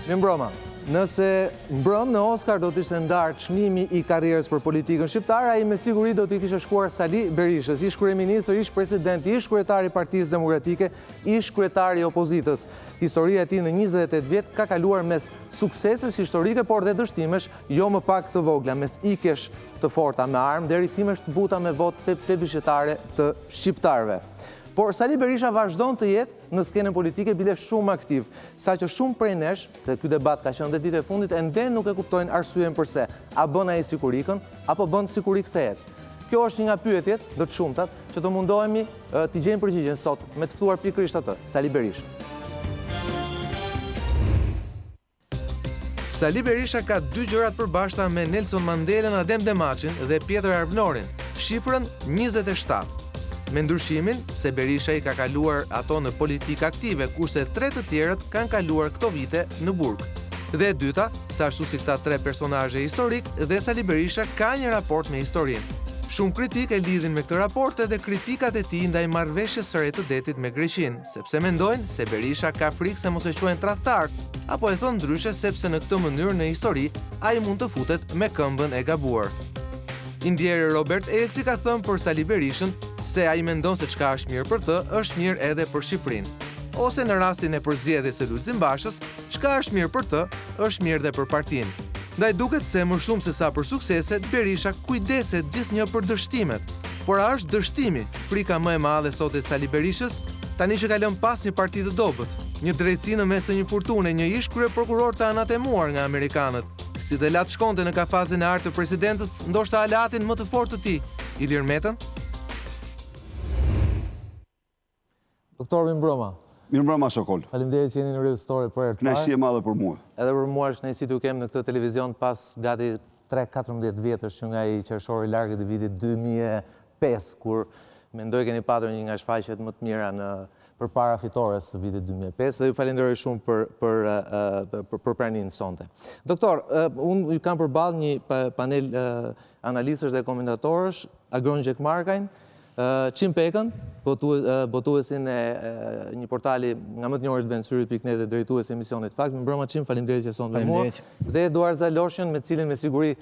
Mirëmbrëma. Nëse mbrëm në Oscar do të ishte ndarë çmimi i karrierës për politikën shqiptare, ai me siguri do t'i kishte shkuar Sali Berishës, ish kryeministër, ish president, ish kryetari i Partisë Demokratike, ish kryetari i opozitës. Historia e tij në 28 vjet ka kaluar mes suksesesh historike, por dhe dështimesh jo më pak të vogla, mes ikjesh të forta me armë deri rrëfimesh të buta me votë plebiscitare të shqiptarëve. Por Sali Berisha vazhdon të jetë në skenën politike bile shumë aktiv, saqë shumë prej nesh, dhe ky debat ka qenë dhe ditë e fundit, ende nuk e kuptojnë arsyeën përse. A bën ai sikurikën, apo bën sikuri kthehet? Kjo është një nga pyetjet, do të shumtat, që do mundohemi t'i gjejmë përgjigjen sot me të ftuar pikërisht atë, Sali Berisha. Sali Berisha ka dy gjërat përbashkëta me Nelson Mandelën, Adem Demaçin dhe Pjetër Arbënorin, shifrën 27. Me ndryshimin se Berisha i ka kaluar ato në politikë aktive, kurse 3 të tjerët kanë kaluar këto vite në burg. Dhe e dyta, sa ashtu si këta 3 personazhe historik, dhe Sali Berisha ka një raport me historinë. Shumë kritik e lidhin me këtë raport dhe kritikat e tij ndaj marrëveshjes së re të Detit me Greqinë, sepse mendojnë se Berisha ka frikë se mos e quajnë tradhtar, apo e thon ndryshe sepse në këtë mënyrë në histori ai mund të futet me këmbën e gabuar. Indjeri Robert Elci ka thënë për Sali Berishën se ai mendon se çka është mirë për të, është mirë edhe për Shqipërinë. Ose në rastin e përzgjedhjes së Lulzim Bashës, çka është mirë për të, është mirë edhe për partinë. Ndaj duket se më shumë se sa për sukseset, Berisha kujdeset gjithnjë për dështimet. Por a është dështimi frika më e madhe sot e Sali Berishës, tani që ka lënë pas një parti të dobët, një drejtësi në mes të një furtune, një ish kryeprokuror të anatemuar nga amerikanët, si dhe latë shkonte në kafazën e artë të presidencës, ndoshta aleatin më të fortë të tij, Ilir Metën? Doktor Mirëmbrëma. Mirëmbrëma, Sokol. Faleminderit që jeni në Rrjet Store për herë të parë. Kënaqësi e madhe për mua. Edhe për mua është kënaqësi t'ju kem në këtë televizion pas gati 3-14 vjetësh që nga i qershori i largët i vitit 2005, kur mendoj keni patur një nga shfaqjet më të mira përpara fitores së vitit 2005, dhe ju falenderoj shumë për praninë sonte. Doktor, unë ju kam përballë një panel analistësh dhe komentatorësh, Agron Gjekmarkajn, Pekën, botuesin e një portali nga më të njohurit vendsyrit.net dhe drejtues e emisionit Fakt. Mirëmbrëma Çim, faleminderit që sonte me mua. Dhe Eduart Zaloshnjën, me cilin me siguri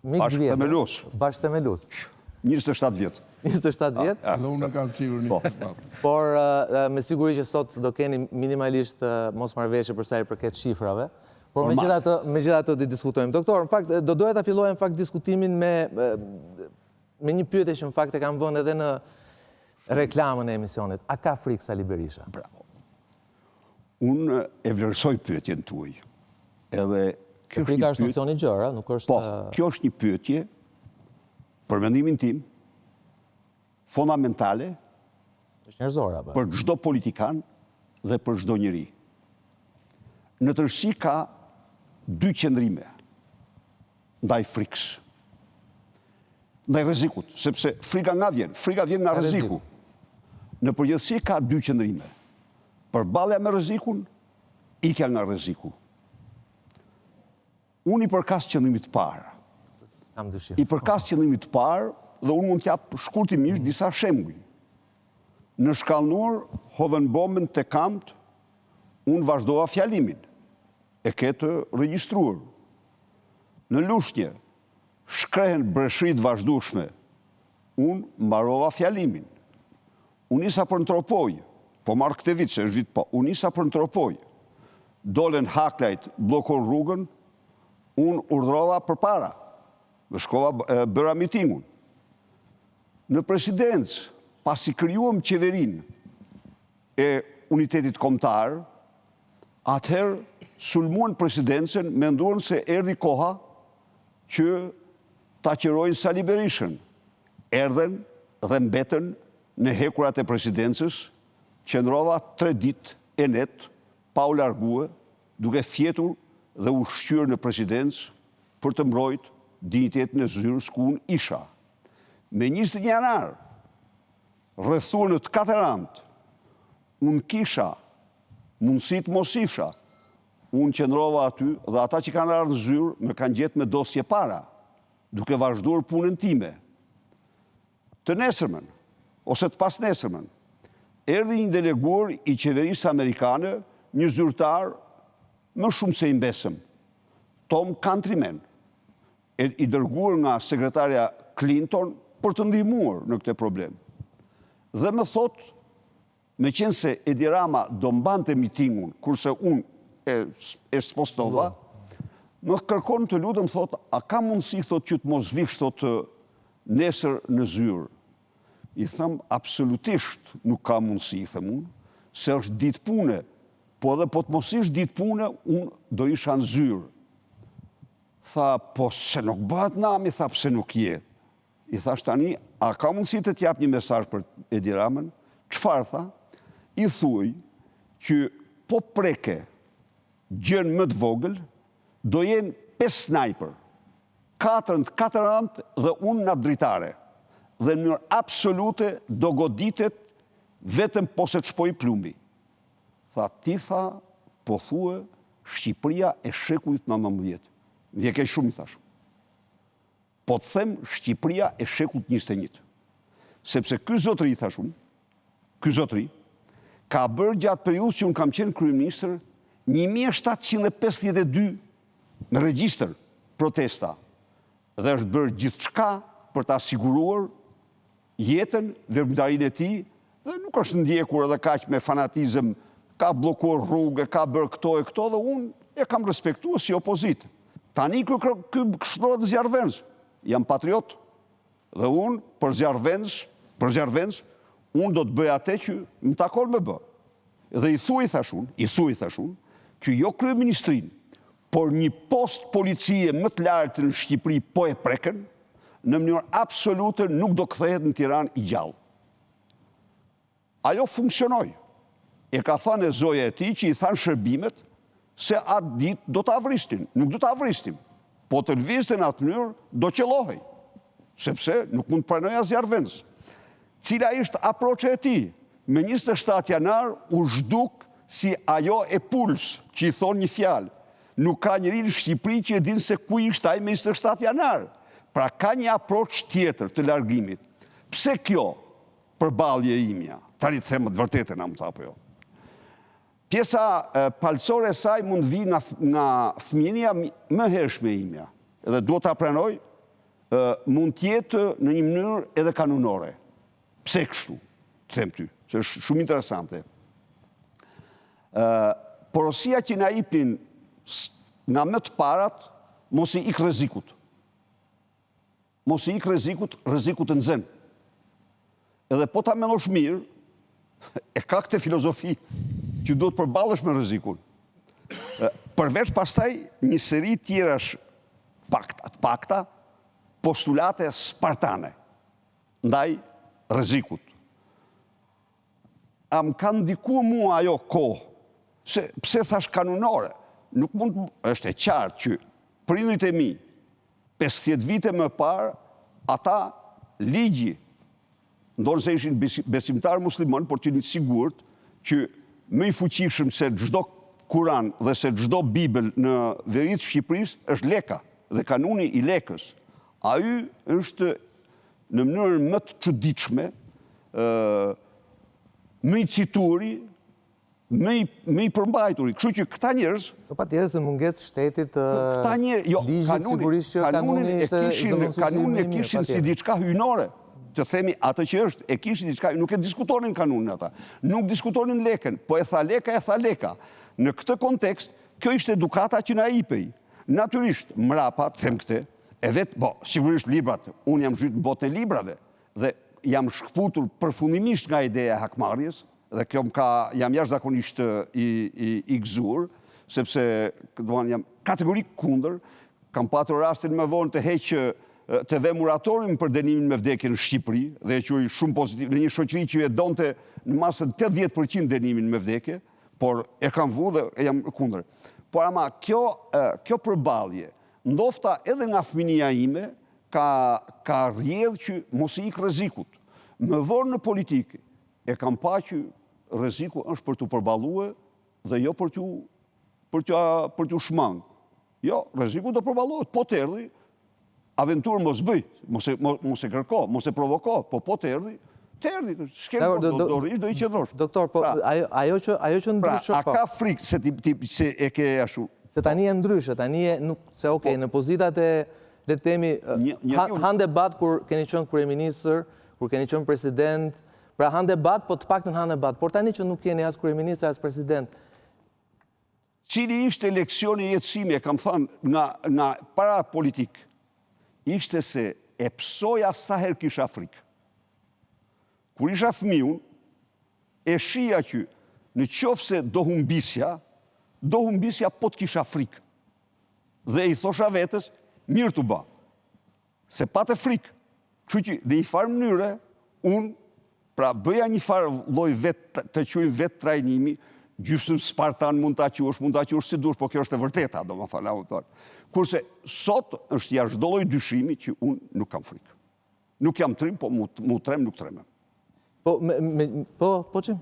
mik vjet. Bashkëthemelues. 27 vjet. 27 vjet? Dhe unë kam sigur 27. Por me siguri që sot do keni minimalisht mosmarrëveshje për sa i përket shifrave. Por megjithatë do diskutojmë. Doktor, në fakt do doja ta filloja në fakt diskutimin me një pyetje që në fakt e kam vënë edhe në reklamën e emisionit. A ka frikë Sali Berisha? Bravo. Unë e vlerësoj pyetjen tuaj. Edhe kjo është frika është nocion i gjerë, nuk është. Po, kjo është një pyetje për mendimin tim fondamentale është njerëzore apo? Për çdo politikan dhe për çdo njeri. Në tërësi ka dy qëndrime ndaj frikës. Ndaj rrezikut, sepse frika vjen nga rreziku. Në përgjithësi ka dy qëndrime. Përballja me rrezikun, ikja nga rreziku. Unë i përkas qëndrimit të parë. I përkas qëndrimit të parë dhe unë mund t'jap shkurtimisht disa shembuj. Në shkallënor Hovenbombën te Kamt, unë vazhdova fjalimin. E ketë regjistruar. Në Lushnjë, shkrehen breshrit vazhdueshme, unë mbarova fjalimin. Unë isa për në Tropoj, po marrë këtë vit, se është vit po, unë isa për në Tropoj. Dolen haklajt, blokon rrugën, unë urdhrova për para, dhe shkova bëra mitingun. Në presidencë, pasi krijuam qeverinë e unitetit kombëtar, atëherë sulmuan presidencën, menduan se erdhi koha që ta qirojnë Sali Berishën. Erdhen dhe mbetën në hekurat e presidencës, qëndrova 3 ditë e net, pa u largue, duke fjetur dhe u shqyrë në presidencë për të mbrojt dignitetin e zyrës ku unë isha. Me 21 janar, rrethuar në të 4 anët, unë kisha, mundësit mos isha, unë qëndrova aty dhe ata që kanë ardhur zyrë më kanë gjetë me dosje para, duke vazhduar punën time. Të nesërmen, ose të pas nesërmen, erdhi një deleguar i qeverisë amerikane, një zyrtar më shumë se i mbesëm, Tom Countryman, i dërguar nga sekretarja Clinton për të ndihmuar në këtë problem. Dhe më thot, me qenë se Edi Rama do mbante mitingun, kurse unë e spostova, më kërkon të lutem, thot, a ka mundësi, thot, që të mos vish, thot, nesër në zyrë? I them, absolutisht nuk ka mundësi, i them unë, se është ditë pune, po edhe po të mos ishtë ditë pune, unë do isha në zyrë. Tha, po se nuk bëhet nami, tha, pse nuk je. I thash tani, a ka mundësi të t'jap një mesazh për Edi Ramën? Çfarë tha? I thuj që po preke gjën më të vogël, do jenë 5 snajper, 4 në 4 antë dhe unë në dritare. Dhe në mënyrë absolute do goditet vetëm po se të shpoj plumbi. Tha, ti tha, po thue, Shqipëria e shekullit 19. Vjeke shumë, i thash. Po të them, Shqipëria e shekullit 21. Sepse ky zotëri, i thash unë, ky zotëri, ka bërë gjatë periudhës që unë kam qenë kryeministër 1752 në regjistër protesta. Dhe është bërë gjithçka për ta siguruar jetën, veprimtarinë e tij, dhe nuk është ndjekur edhe kaq me fanatizëm, ka bllokuar rrugë, ka bërë këto e këto, dhe unë e kam respektuar si opozitë. Tani ky këshillohet zjarrvendës. Jam patriot dhe unë për zjarrvendës, unë do të bëj atë që më takon me bë. Dhe i thuj thash unë, që jo kryeministrinë, por një post policie më të lartë në Shqipëri po e preken, në mënyrë absolute nuk do kthehet në Tiranë i gjallë. Ajo funksionoi. E ka thënë zoja e tij që i thanë shërbimet se atë ditë do të avristin. Nuk do të avristim. Po të lëvizte në atë mënyrë do qellohej. Sepse nuk mund të pranoj as zjarrvendës. Cila ishte aproçi e tij? Me 27 janar u zhduk si ajo e Puls, që i thonë një fjalë. Nuk ka njëri në Shqipëri që e din se ku ishte ai me 27 janar. Pra ka një aproç tjetër të largimit. Pse kjo përballje imja? Tani të them të vërtetën am ta apo jo. Pjesa palësore e saj mund vi nga fëmijënia më hershme imja. Edhe duhet ta pranoj, mund të jetë në një mënyrë edhe kanunore. Pse kështu? Të them ty, se është shumë interesante. Porosia që na jepnin nga më të parat, mos i ik rrezikut. Mos i ik rrezikut të nxenë. Edhe po ta mendosh mirë, e ka këtë filozofi që duhet përballesh me rrezikun. Përveç pastaj një seri tjerash pakta, postulate spartane ndaj rrezikut. A më ka ndikuar mua ajo kohë, pse thash kanunore? Nuk mund, është e qartë që prindrit e mi, 50 vite më parë, ata ligji, ndonë se ishin besimtar musliman, por të një sigurt që më i fuqishëm se çdo Kuran dhe se çdo Bibël në veritë Shqipërisë është leka dhe kanuni i lekës. Ai është në mënyrë më të çuditshme, më i cituri, më i përmbajturi. Kështu që këta njerëz, patjetër se mungesë shtetit këta njerëz, jo, sigurisht që kanunin e kishin si diçka hyjnore. Të themi atë që është, e kishin diçka, nuk e diskutonin kanunin ata. Nuk diskutonin lekën, po e tha leka. Në këtë kontekst, kjo ishte edukata që na jepej. Natyrisht, mrapa, them këtë, e vetë, sigurisht librat, unë jam zhytur në botën e librave dhe jam shkputur përfundimisht nga ideja e hakmarrjes, dhe kjo jam jashtëzakonisht i gëzuar, sepse jam kategorik kundër, kam patur rastin më vonë të heq TV moratorin për dënimin me vdekje në Shqipëri, dhe e quaj shumë pozitiv, në një shoqëri që e donte në masën 80% dënimin me vdekje, por e kam vu dhe e jam kundër. Por ama kjo përballje, ndofta edhe nga fëminia ime, ka rrjedhë që mos i ik rrezikut. Më vonë në politikë, e kam pa që rreziku është për t'u përballuar dhe jo për t'u shmang. Jo, rreziku do përballohet, po të erdhi, aventurë mos bëj, mos e kërko, mos e provoko, po të erdhi, terdi, s'kemë do rrish, do I qëndrosh. Doktor, po ajo që ndryshë a ka frikë se e ke ashtu? Se tani e ndryshë, tani e nuk, se okej, në pozitat e, le të themi, han debat kur keni qenë kryeministër, kur keni qenë president, pra han debat, po të paktën han debat, por tani që nuk keni as kryeministër, as president. Cili ishte leksioni i jetësimi, e kam thënë, nga para politik, ishte se e psoja sa herë kisha frikë. Kur isha fëmijën, e shija që në qoftë se do humbisja po të kisha frikë. Dhe I thosha vetës, mirë të ba, se pa të frikë. Që që dhe I farë mënyre, unë, pra bëja një farë loj vetë, të quajmë vetë trajnimi, gjysmë Spartan mund ta quash si dush, po kjo është e vërteta, do më fala autor. Kurse sot është jashtë çdo lloj dyshimi që unë nuk kam frikë. Nuk jam trim, po mu trem nuk tremem. Po që?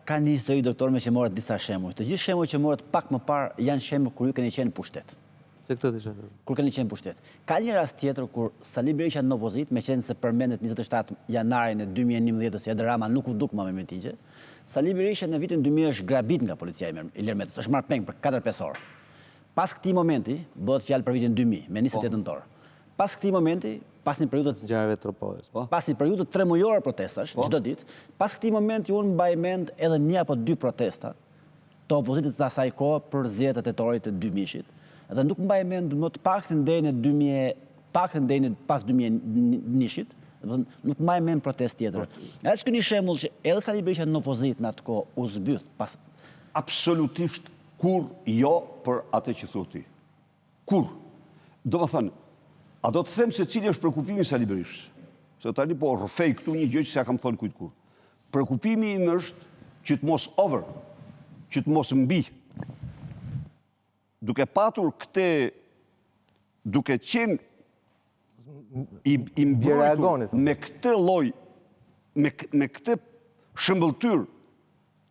Ka një histori, doktor, me që morët disa shembuj. Të gjithë shembuj që morët pak më parë janë shembuj kur ju keni qenë pushtet. Se këtë të shetë. Kur keni qenë pushtet. Ka një rast tjetër kur Sali Berisha në opozit, me qenë se përmendet 27 janarin e 2011 se Edi Rama nuk u duk më me tigje, Sali Berisha në vitin 2000 është grabit nga policia I Lermetës, është marrë peng për 4-5 orë. Pas këtij momenti, bëhet fjalë për vitin 2000, me 28 nëntor. Pas këtij momenti, pas një periudhë 3 mujore protestash, çdo ditë, pas këtij momenti unë mbaj mend edhe 1 apo 2 protesta të opozitës të asaj kohë për zgjedhjet e tetorit të 2000-shit. Dhe nuk mbaj mend më të paktën deri në pas 2001-shit, nuk mbaj mend protest tjetër. Është ky një shembull që edhe Sali Berisha në opozitë në atë kohë u zbyt pas. Absolutisht kur jo për atë që thua ti. Kur? Do më thënë, a do të them se cili është prekupimi Sali Berishës? Se tani po rrefej këtu një gjë që s'ja kam thënë kujt kur. Prekupimi im është që të mos over, që të mos mbi. Duke patur duke qenë I mbrojtur me këtë lloj, me këtë shëmbëltyr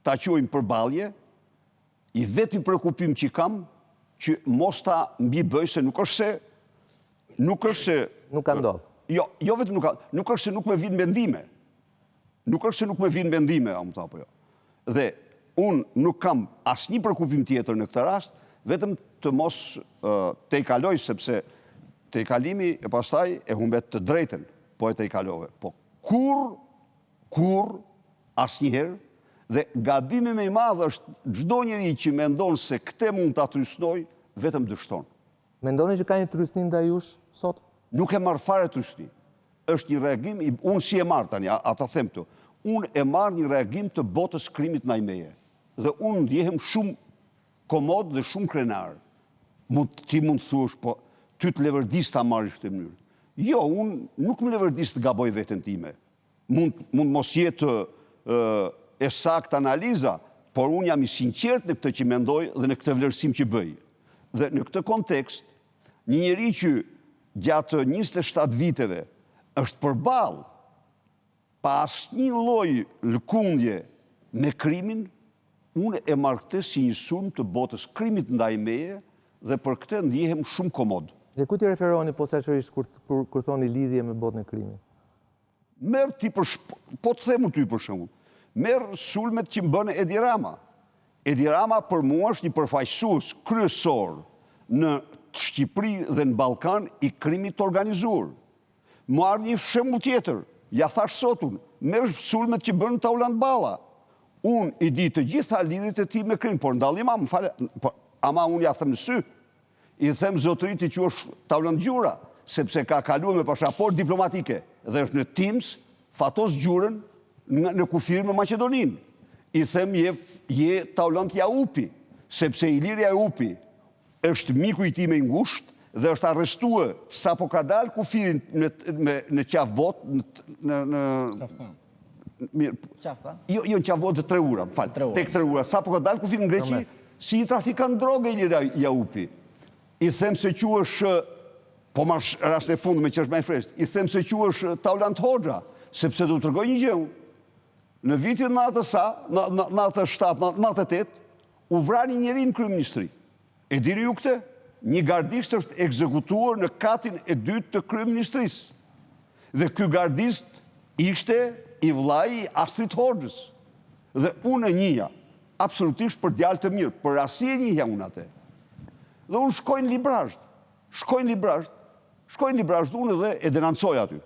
ta quajmë përballe, I vetmi prekupim që kam që mos ta mbi bëj se nuk është se nuk ka ndodhur. Jo vetëm nuk është se nuk më vijnë mendime. Nuk është se nuk më vijnë mendime, apo jo. Dhe unë nuk kam asnjë prekupim tjetër në këtë rast, vetëm të mos te I kaloj, sepse te I kalimi e pastaj e humbet të drejtën, po e te I kalove. Po kur asnjëherë, dhe gabimi më I madh është çdo njeri që mendon se këtë mund ta trysnoj, vetëm dështon. Mendoni që ka një trysni ndaj jush sot? Nuk e marr fare trysni. Është një reagim, unë si e marr tani, ata them këtu. Unë e marr një reagim të botës krimit ndaj meje. Dhe unë ndjehem shumë komod dhe shumë krenar. Ti mund të thuash, po ty të levërdis ta marrish këtë mënyrë. Jo, unë nuk më levërdis të gaboj veten time. Mund mos jetë e saktë analiza, por unë jam I sinqert në këtë që mendoj dhe në këtë vlerësim që bëj. Dhe në këtë kontekst, një njeri që gjatë 27 viteve është përballë pa asnjë lloj lëkundje me krimin, unë e marr këtë si një sulm të botës krimit ndaj meje dhe për këtë ndjehem shumë komod. Dhe ku ti referoni posaçërisht kur thoni lidhje me botën e krimit? Merr ti po të them ty për shembull. Merr sulmet që bën Edi Rama. Edi Rama për mua është një përfaqësues kryesor në Shqipëri dhe në Ballkan I krimit të organizuar. Marr një shembull tjetër, ja thash sotun, merr sulmet që bën Sokol Balla. Unë I di të gjitha lidhjet e tij me krim, por ndallim ama unë ja them në sy. I them zotërit I quash Sokol Gjura, sepse ka kaluar me pasaport diplomatike dhe është në Tims, fatos gjurën në kufir me Maqedoninë. I them je Sokol Jaupi, sepse Iliri Jaupi është miku I tij me ngushtë dhe është arrestuar sapo ka dalë kufirin në qafbot Jo në qafbot të 3 ura, tek 3 ura, sapo ka dalë kufirin në Greqi si një trafikant droge Iliri Jaupi. I them se quhesh po marrë rastin e fundit me që është më I fresht. I them se quhesh Sokol Hoxha, sepse do të tregoj një gjë. Në vitin 97-98 u vra një njeri në kryeministri. E dini ju këtë? Një gardist është ekzekutuar në katin e 2 të kryeministrisë. Dhe ky gardist ishte i vllai Astrid Hoxhës. Dhe unë e njihja, absolutisht për djalë të mirë, për rasti e njihja unë atë. Dhe unë shkojnë Librazht, unë dhe e denancoj aty.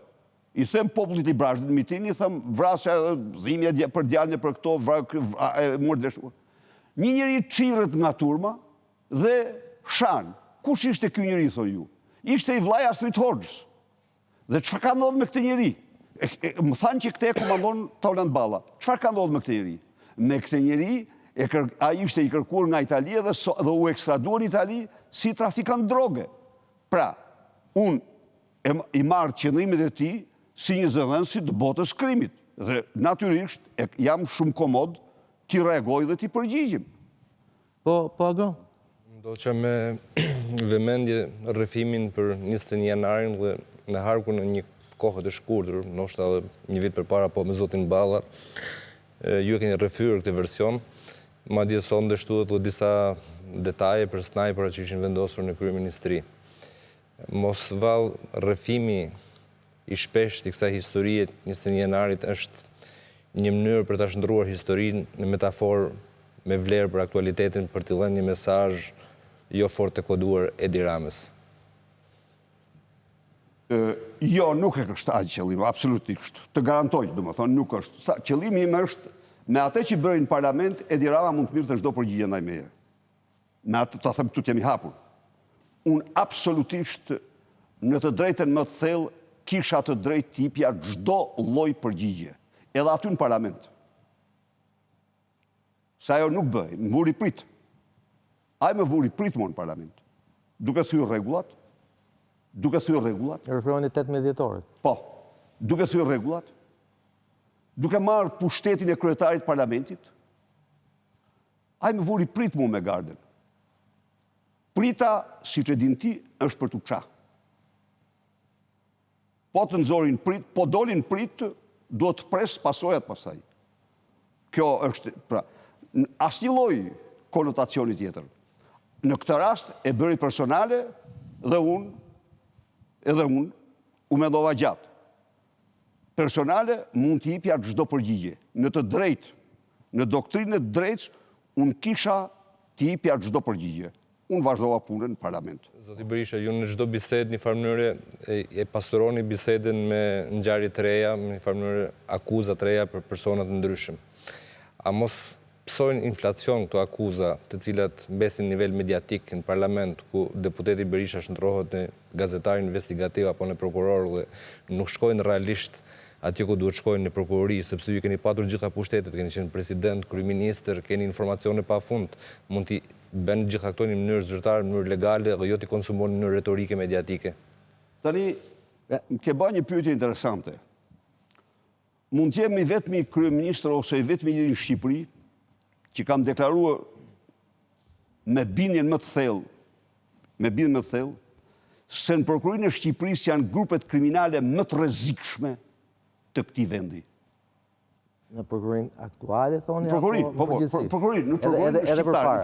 I them popullit Librazhtit në mitin, i them vrasja, dhimja për djalën e për këto, mërë të veshur. Një njeri çirret nga turma dhe shan. Kush ishte ky njeri, thonë ju? Ishte i vllai Astrid Hoxhës. Dhe çfarë ka ndodhur me këtë njeri? Më thanë që këtë e komandon Sokol Balla. Çfarë ka ndodhur me këtë njeri? Me këtë njeri, ai ishte i kërkuar nga Italia dhe u ekstraduar në Itali si trafikant droge. Pra, unë i marr qëndrimet e tij si një zëdhënësi të botës krimit. Dhe natyrisht jam shumë komod t'i reagoj dhe t'i përgjigjim. Po, Agron? Do që me vëmendje Rrefimin për 21 janarin dhe në harku në një kohë të shkurtër, ndoshta edhe një vit përpara, po me zotin Balla, ju e keni rrefyer këtë version, madje sonde shtuhet edhe disa detaje për snajpera që ishin vendosur në kryeministri. Mos vallë Rrefimi i shpesht i kësaj historie 21 janarit është një mënyrë për ta shndruar historinë në metaforë me vlerë për aktualitetin, për t'i dhënë një mesazh jo fort të koduar Edi Ramës. Jo, nuk e kështë aq qëllim, absolutisht. Të garantoj, domethënë, nuk është. Qëllimi im është, me atë që bëri në parlament, Edi Rama mund të mirë të çdo përgjigje ndaj meje. Me atë, ta them këtu jam i hapur. Unë absolutisht në të drejtën më të thellë kisha të drejtë të jepja çdo lloj përgjigje, edhe aty në parlament. Sa ajo nuk bëj, më vuri prit. Ai më vuri prit më në parlament. Duke thyer rregullat, Referoni 18 dhjetorit. Po, duke thyer rregullat, duke marrë pushtetin e kryetarit parlamentit, ai më vuri prit mu me garden. Prita, siç e din ti, është për t'u qa. Po të nxorin prit, po dolin prit, duhet të pres pasojat pastaj. Kjo është, pra, asnjë lloj konotacioni tjetër. Në këtë rast e bëri personale dhe unë u mendova gjatë. Personale mund t'i jepja çdo përgjigje. Në të drejtë, në doktrinën e drejtës, unë kisha t'i jepja çdo përgjigje. Unë vazhdova punën në parlament. Zoti Berisha, ju në çdo bisedë një farë mënyrë e pasuroni bisedën me ngjarje të reja, me një farë mënyrë akuza të reja për persona të ndryshëm. A mos psojnë inflacion këto akuza, të cilat mbesin nivel mediatik në parlament, ku deputeti Berisha shndrohet në gazetar investigativ apo në prokuror dhe nuk shkojnë realisht atje ku duhet shkojnë në prokurori, sepse ju keni patur gjitha pushtetet, keni qenë president, kryeministër, keni informacione pafund, mund t'i bën gjitha këto në mënyrë zyrtare, në mënyrë legale dhe jo t'i konsumoni në mënyrë retorike mediatike. Tani, ke bërë një pyetje interesante. Mund të jemi vetëm i kryeministër ose i vetëm i në Shqipëri që kam deklaruar me bindjen më të thellë, se në prokurorinë e Shqipërisë janë grupet kriminale më të rrezikshme të këtij vendi. Në prokurorinë aktuale, thoni?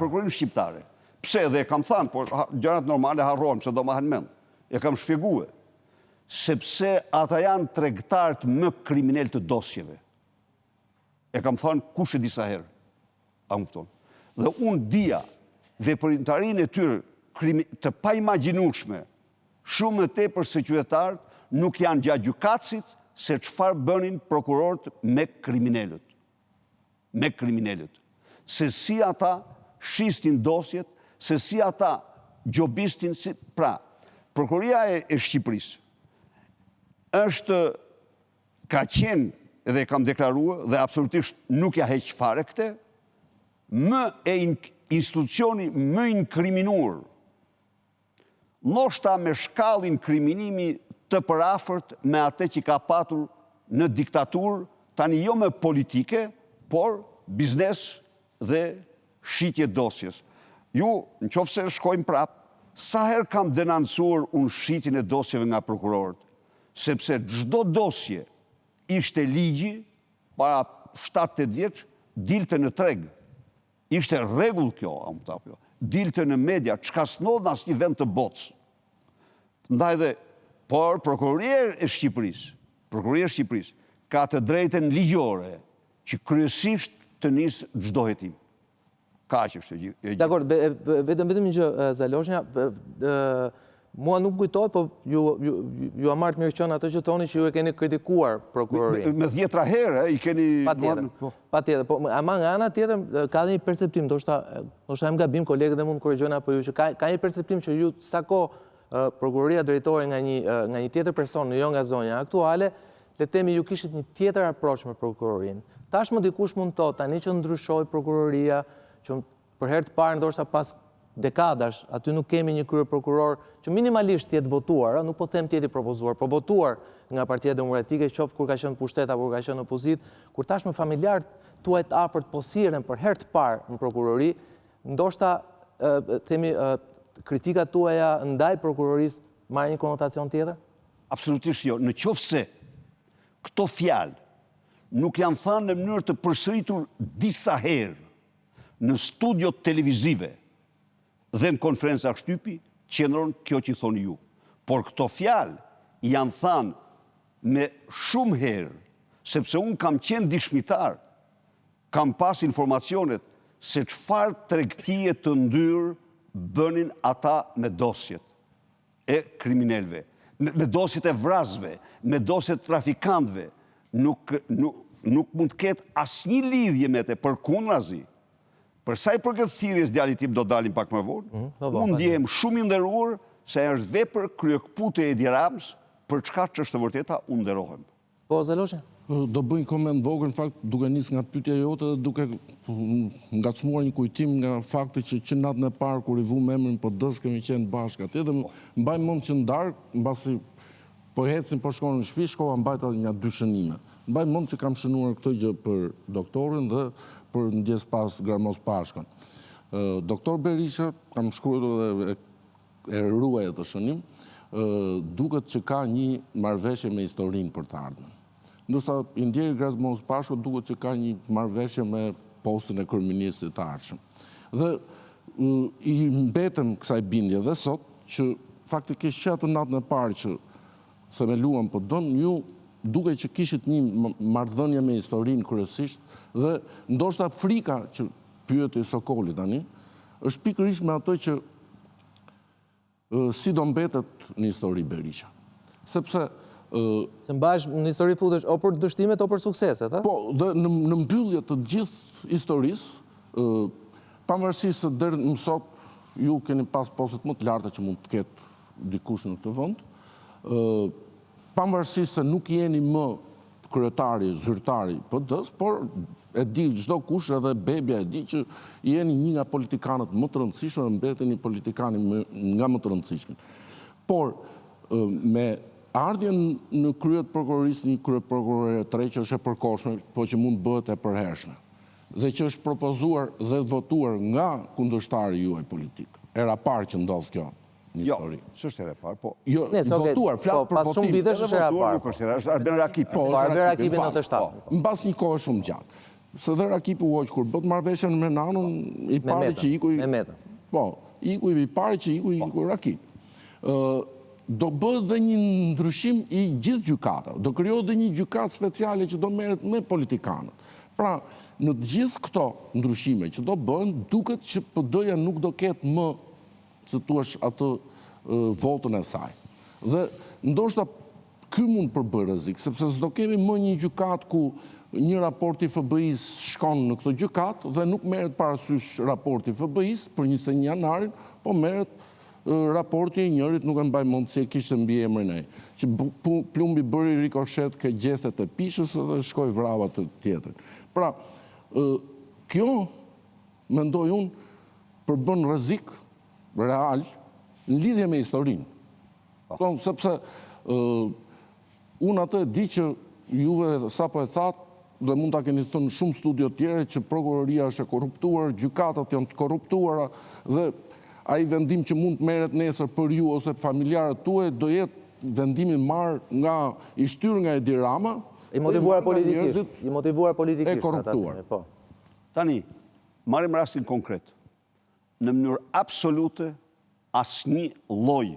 Prokurorinë shqiptare. Pse dhe e kam thënë, por gjërat normale harrohem, se do mahen mend. E kam shpjeguar. Sepse ata janë tregtarët më kriminal të dosjeve. E kam thënë kush e disa herë. Dhe unë dija veprimtarinë e tyre të paimagjinueshme, shumë më tepër se qytetarët nuk janë gjatë gjykatësit se çfarë bënin prokurorët me kriminalët. Se si ata shistin dosjet, se si ata gjobistin. Pra, prokuroria e Shqipërisë ka qenë, edhe kam deklaruar, dhe absolutisht nuk ja heq fare këtë, institucioni më inkriminuar, ndoshta me shkallin kriminimi të përafërt me atë që ka patur në diktaturë, tani jo me politike, por biznes dhe shitje dosjes. Ju, në qoftë se shkojmë prapë, sa herë kam denoncuar unë shitjen e dosjeve nga prokurorët, sepse çdo dosje ishte ligji, para 7-8 vjeç, dilte në treg. Ishte rregull kjo, dilte në media, çka s'ndodh në asnjë vend të botës. Ndaj dhe, por prokuroria e Shqipërisë ka të drejtën ligjore që kryesisht të nisë çdo hetim. Kaq është e gjithë. Dakor, vetëm një gjë, Zaloshnja, mua nuk kujtoj, po ju a marrë mirë qënë ato që thoni që ju e keni kritikuar prokurorin. Me 10 herë i keni... Pa tjetër, po ama nga ana tjetër, ka dhe një perceptim, ndoshta e më gabim, kolegët e mund të korrigjojnë apo ju, që ka një perceptim që ju sa kohë prokuroria drejtore nga një tjetër person, jo nga zonja aktuale, le temi ju kishit një tjetër approach me prokurorin. Tashmë dikush mund të thotë, tani që ndryshoi prokuroria, që për herë të parë ndoshta pas dekadash, aty nuk kemi një krye prokuror që minimalisht jetë votuar, nuk po them tjeti propozuar, po votuar nga Partia Demokratike, qoftë kur ka qenë pushtet apo kur ka qenë opozit, kur tashmë familjarët tuaj të afërt po sillen për herë të parë në prokurori, ndoshta themi kritikat tuaja ndaj prokurorisë marrin një konotacion tjetër? Absolutisht jo. Në qoftë se këto fjalë nuk janë thënë në mënyrë të përsëritur disa herë në studiot televizive dhe në konferenca shtypi, qëndron kjo që i thoni ju. Por këto fjalë janë thënë me shumë herë, sepse unë kam qenë dishmitar, kam pas informacionet se çfarë tregtie të ndyrë bënin ata me dosjet e kriminelve, me dosjet e vrasve, me dosjet e trafikantëve. Nuk mund të ketë asnjë lidhje me të, përkundrazi. Për sa i përket thirrjes Djali tim do dalim pak më vonë, unë ndjehem shumë i nderuar se është vepër kryekputje e Edi Ramës, për çka ç'është e vërteta unë nderohem. Po, Zaloshnja? Do bëj një koment vogël, në fakt, duke nis nga pyetja jote dhe duke ngacmuar një kujtim nga fakti që natën e parë kur i vum emrin PD-s kemi qenë bashkë atje dhe mbaj mend që ndark, mbasi po ecsin po shkonin në shtëpi, shkova mbajta një dy shënime. Mbaj mend që kam shënuar këtë gjë për doktorin dhe për ndjes pas Gramos Pashkën. Doktor Berisha, kam shkruar dhe e ruaj atë shënim, duket që ka një marrëveshje me historinë për të ardhmen. Ndërsa i ndjej Gramos Pashkën duket që ka një marrëveshje me postin e kryeministit të ardhshëm. Dhe i mbetëm kësaj bindje dhe sot që faktikisht që atë natën e parë që themeluam PD-n, ju duke që kishit një marrëdhënie me historinë kryesisht dhe ndoshta frika që pyeti Sokoli tani, është pikërisht me ato që si do mbetet në histori Berisha. Sepse se mbash në histori futesh o për dështimet o për sukseset, a? Po, dhe në mbyllje të gjithë historisë, pavarësisht se deri më sot ju keni pas postet më të larta që mund të ketë dikush në këtë vend, pavarësisht se nuk jeni më kryetari, zyrtari PD-s, por e di çdo kush edhe bebja e di që jeni një nga politikanët më të rëndësishëm dhe mbeteni politikani nga më të rëndësishëm. Por me ardhjen në krye të prokurorisë një krye prokurore të re që është e përkohshme, po që mund bëhet e përhershme, dhe që është propozuar dhe votuar nga kundërshtari juaj politik. Era parë që ndodh kjo. Jo, s'është era parë, po... Jo, votuar, flasë për pas shumë votim. vitesh është era parë. Nuk është era, është Arben Rakipi. Po, Arben Rakipi në të shtatë. Mbas një kohë shumë gjatë. Se dhe Rakipi u hoq kur bët marrëveshjen me Nanun, i pari që ikuj... Me metën. Po, i pari që ikuj Rakipi. Do bëhet dhe një ndryshim i gjithë gjykatave. Do krijohet dhe një gjykatë speciale që do merret me politikanët. Pra, në të gjithë këto ndryshime që do bëhen, duket që PD-ja nuk do ketë më se tuash atë votën e saj. Dhe ndoshta ky mund përbëj rrezik, sepse s'do kemi më një gjykat ku një raport i FBI-s shkon në këtë gjykat dhe nuk merret parasysh raporti i FBI-s për 21 janarin, po merret raporti i njërit, nuk e mbaj mend se kishte mbi emrin ai, që plumbi bëri rikoshet ke gjethet e pishës dhe shkoi vrava të tjetër. Pra, kjo mendoj unë përbën rrezik real në lidhje me historinë. Sepse unë atë di që juve sapo e thatë dhe mund ta keni thënë shumë studio tjere që prokuroria është e korruptuar, gjykatat janë të korruptuara dhe ai vendim që mund të merret nesër për ju ose familjarët tuaj do jetë vendimi marrë nga i shtyr nga Edi Rama, i motivuar politikisht, e korruptuar. Po. Tani, marrim rastin konkret. Në mënyrë absolute asnjë lloj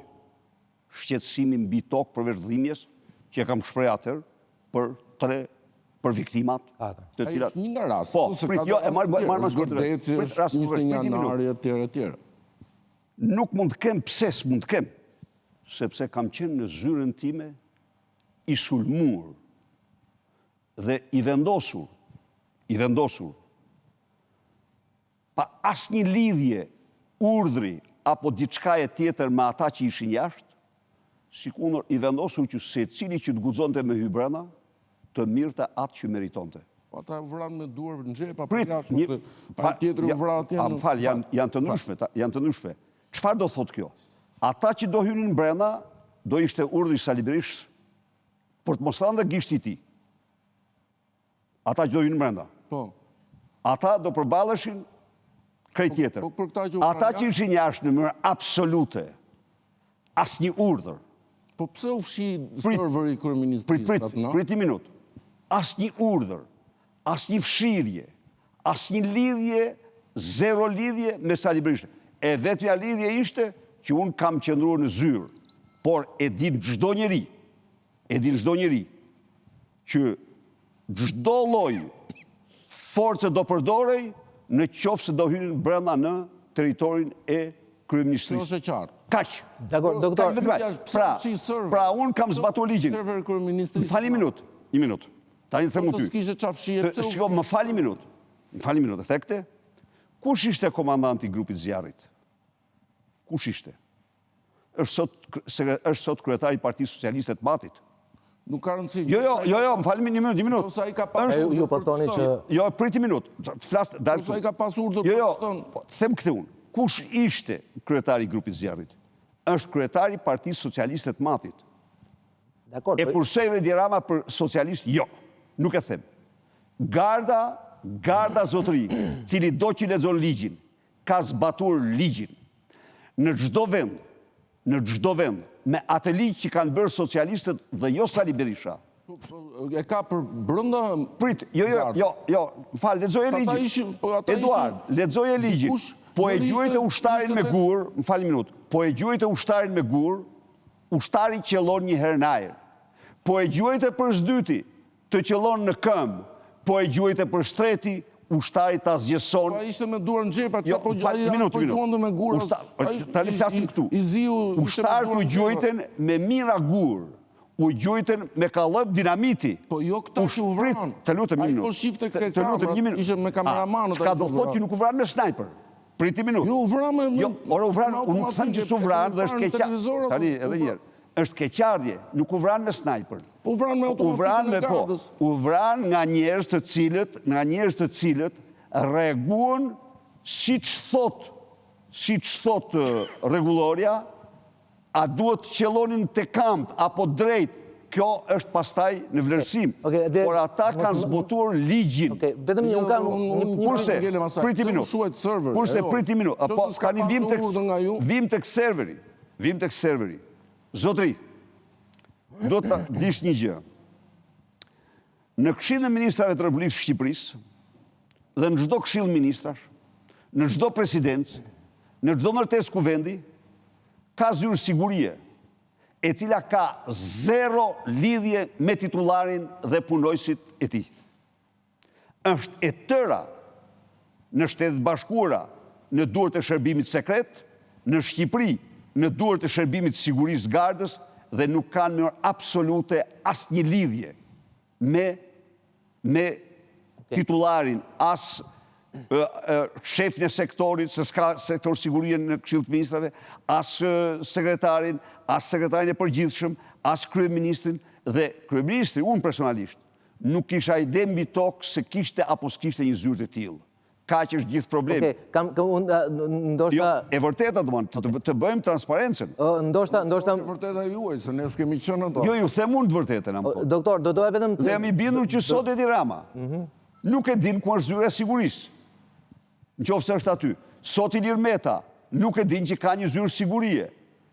shqetësimi mbi tokë përveç dhimbjes që e kam shpreh atëherë për për viktimat të cilat... Një nga rast. Po, prit, jo, e marrë Deti është 21 janari etj. Nuk mund të kem, pse s'mund të kem, sepse kam qenë në zyrën time i sulmur dhe i vendosur, pa asnjë lidhje, urdhri apo diçkaje tjetër me ata që ishin jashtë, sikur i vendosur që secili që të guxonte me hy brenda, të mirëte atë që meritonte. Ata vranë me duar në xhep apo Prit, jashtë, ai tjetri u vra atje. Më fal, janë të ndryshme. Çfarë do thotë kjo? Ata që do hynin brenda, do ishte urdhri Sali Berishës për të mos thënë dhe gishti i tij. Ata që do hynin brenda. Po. Ata do përballeshin krejt tjetër. Ata që ishin jashtë në mënyrë absolute, asnjë urdhër. Po pse u fshi serveri kryeministrit atë? Prit një minutë. Asnjë urdhër, asnjë fshirje, asnjë lidhje, zero lidhje me Sali Berishën. E vetja lidhje ishte që unë kam qëndruar në zyrë, por e din çdo njeri që çdo lloj force do përdorej në qoftë se do hynin brenda në territorin e kryeministrisë. Kjo është e qartë. Kaq. Dakor, doktor. Pra unë kam zbatuar ligjin. Më fal një minutë. Tani them ty. Shiko, më fal një minutë. Thekte, kush ishte komandanti i grupit zjarrit? Kush ishte? Është sot kryetari i Partisë Socialiste të Matit. Nuk ka rëndësi. Jo, më falni një minutë. Ju po thoni që... Jo, priti minutë. Të flas dalë. Sa i ka pas urdhër. Jo, them këtë unë. Kush ishte kryetari i grupit zjarrit? Është kryetari i Partisë Socialiste të Matit. E përsej Edi Rama për socialist? Jo, nuk e them. Garda zotëri, cili do që lexon ligjin, ka zbatur ligjin. Në çdo vend, me atë ligj që kanë bërë socialistët dhe jo Sali Berisha. E ka për brenda... Prit, jo, më fal, lexoje ligjin. Eduart, lexoje ligjin. Po e gjuajtë ushtarin me gur, më fal një minutë, po e gjuajtë ushtarin me gur, ushtari qellon një herë në ajër. Po e gjuajtë për shdyti, të qellon në këmbë, po e gjuajtë për shtreti, ushtari ta zgjeson. Pa ishte me duar në xhep, Jo, minutë. Me gur. Tani flasim këtu. Ushtar ku gjuajtën me mira gur, u gjuajtën me kallëp dinamiti. Po jo këta që u vranë. Të lutem një minutë. Ai po shifte këtë kamerë, ishte me kameramanët. Çka do thotë që nuk u vranë me sniper? Priti minutë. Jo, u vranë me... Jo, ora u vranë, unë nuk them që s'u vranë dhe është keqardhje. Tani, edhe një herë. Është keqardhje, nuk u vranë me sniper. U vranë me automatikën e gardës. U vranë nga njerëz të cilët rreguan siç thot rregulloria, a duhet të qellonin te kamp apo drejt. Kjo është pastaj në vlerësim. Por ata kanë zbotuar ligjin. Vetëm një kurse, priti minutë. Apo tani vim tek serveri. Zotri, do të dish një gjë. Në Këshillin e Ministrave të Republikës së Shqipërisë dhe në çdo këshill ministrash, në çdo presidencë, në çdo ndërtesë kuvendi, ka zyrë sigurie, e cila ka zero lidhje me titullarin dhe punojësit e tij. Është e tëra në Shtetet Bashkuara në duart e shërbimit sekret, në Shqipëri në duart e shërbimit sigurisë gardës dhe nuk kanë në absolute asnjë lidhje me titullarin, as shefin e sektorit, se s'ka sektor sigurie në Këshill të Ministrave, as sekretarin, as sekretarin e përgjithshëm, as kryeministrin dhe kryeministri, unë personalisht, nuk kisha ide mbi tokë se kishte apo s'kishte një zyrë të tillë. Kaq është gjithë problemi. Jo, e vërteta të bëjmë transparencën. Ndoshta... Vërteta juaj, se ne s'kemi qenë ato. Jo, ju them unë të vërtetën. Doktor, do doja vetëm... Dhe jam i bindur që sot Edi Rama nuk e din ku është zyra e sigurisë. Në qoftë se është aty. Sot Ilir Meta nuk e din që ka një zyrë sigurie.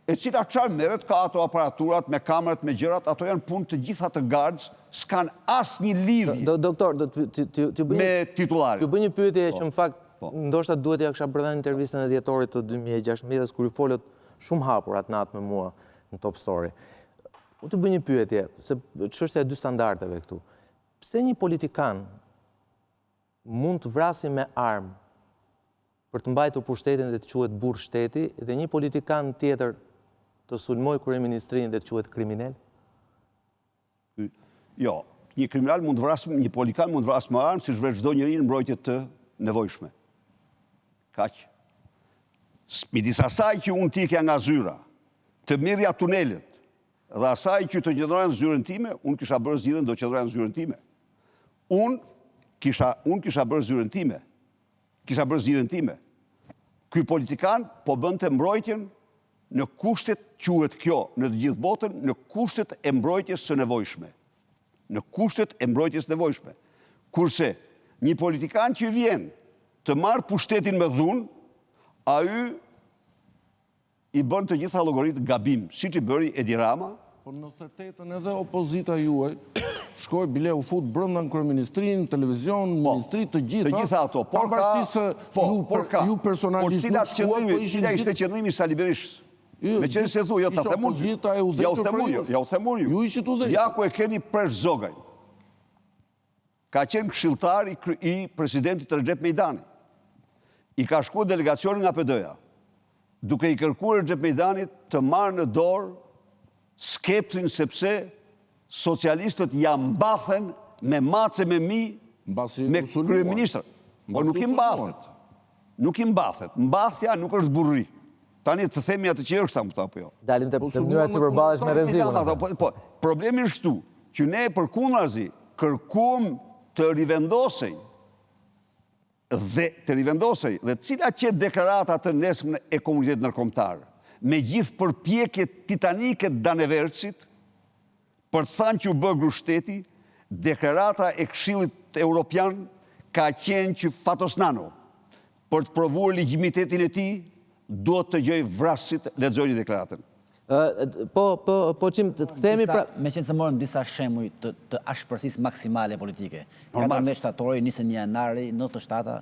E cila çfarë merret, ka ato aparaturat me kamerat, me gjërat, ato janë punë të gjitha të gardës, s'kan asnjë lidhje. Doktor, me titullarin. Ju bëj një pyetje që në fakt ndoshta duhet ja kisha bërë në intervistën e dhjetorit të 2016 kur i folët shumë hapur atë natë me mua në Top Story. U të bëj një pyetje, se çështja e dy standardeve këtu. pse një politikan mund të vrasi me armë për të mbajtur pushtetin dhe të quhet burr shteti, dhe një politikan tjetër të sulmoj kryeministrinë dhe të quhet kriminal? Jo, një politikan mund të vrasë me armë si shvret çdo njeri në mbrojtje të nevojshme. Kaq. Midis asaj që unë t'ikja nga zyra, të mirja tunelet, dhe asaj që të qëndroja në zyrën time, unë kisha bërë zgjidhjen do qëndroja në zyrën time. Unë kisha bërë zyrën time. Kisha bërë zgjidhjen time. Ky politikan po bënte mbrojtjen në kushtet, quhet kjo në të gjithë botën, në kushtet e mbrojtjes së nevojshme. Në kushtet e mbrojtjes nevojshme. Kurse një politikan që vjen të marrë pushtetin me dhunë, ai i bën të gjitha llogaritë gabim, siç i bëri Edi Rama. Por në thërtetën edhe opozita juaj shkoj bile u fut brenda në kryeministrinë, televizion, ministri, të gjitha. Të gjitha ato, por ka. Ju personalisht nuk shkuat, po ishin cila ishte qëllimi i Sali Berishës. Me qenë se thu, ja u themur ju. Ju ishit udhëhequr. Ja ku e keni presh zogaj. Ka qenë këshilltar i presidentit Recep Mejdani. I ka shkuar delegacioni nga PD-ja, duke i kërkuar Recep Mejdanit të marrë në dorë skeptrin sepse socialistët ja mbathen me mace me mi me kryeministër. Po nuk i mbathet. Nuk i mbathet. Mbathja nuk është burri. Tani të themi atë që është apo jo. Dalim të mënyra si përballesh me rrezikun. Problemi është këtu, që ne përkundrazi kërkuam të rivendosej dhe cila që deklarata të nesme e komunitetit ndërkombëtar, me gjithë përpjekjet titanike të Danevercit, për të thënë që u bë grushteti, deklarata e Këshillit Evropian ka qenë që fatosnano. Për të provuar legjimitetin e tij, duhet të gjej vrasit, lexojini deklaratën. Po çim të kthehemi pra, meqenëse se morëm disa shembuj të ashpërsisë maksimale politike. 14 shtatori, 21 janari, 97-a.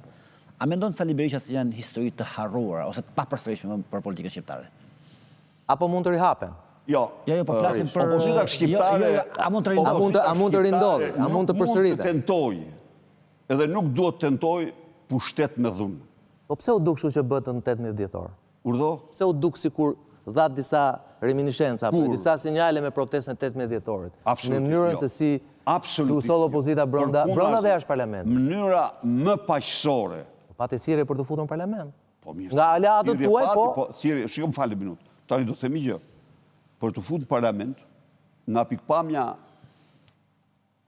A mendon Sali Berisha se janë histori të harruara ose të papërshtatshme për politikën shqiptare? Apo mund të rihapen? Jo, po flasim për opozita shqiptare. A mund të rindodhi, a mund të përsëritet? Mund të tentoj, edhe nuk duhet të tentoj pushtet me dhunë. Po pse u duk kështu që bëhet në 18 dhjetor? Urdhë? Pse u duk sikur dha disa reminiscenca apo disa sinjale me protestën e 18 dhjetorit? Në mënyrën se si u soll opozita brenda dhe jashtë parlamentit. Mënyra më paqësore. Pati thirrje për të futur në parlament. Po mirë. Nga aleatët tuaj, po. Thirrje, shikoj, më falë një minutë. Tani do të themi gjë. Për të futur në parlament, nga pikpamja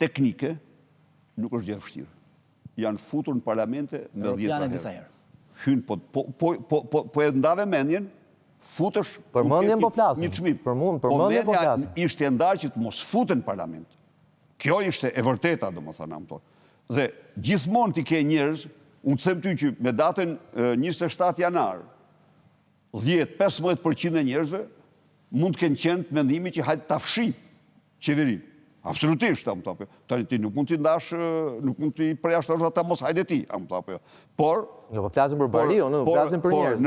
teknike, nuk është gjë e vështirë. Janë futur në parlamente me 10 herë. Hyn, po e ndave mendjen, futesh... Për mendjen po flasim. Një çmim. Për mendjen po flasim. Ishte ndarë që të mos futen në parlament. Kjo ishte e vërteta, domethënë. Dhe gjithmonë ti ke njerëz, unë të them ty që me datën 27 janar, 10-15% e njerëzve mund të kenë qenë të mendimi që hajtë ta fshi qeverinë. Absolutisht, tani ti nuk mund t'i ndash, nuk mund t'i përjashtosh ata mos hajde ti, por... Jo, po flasim për bariu, nuk flasim për njerëz.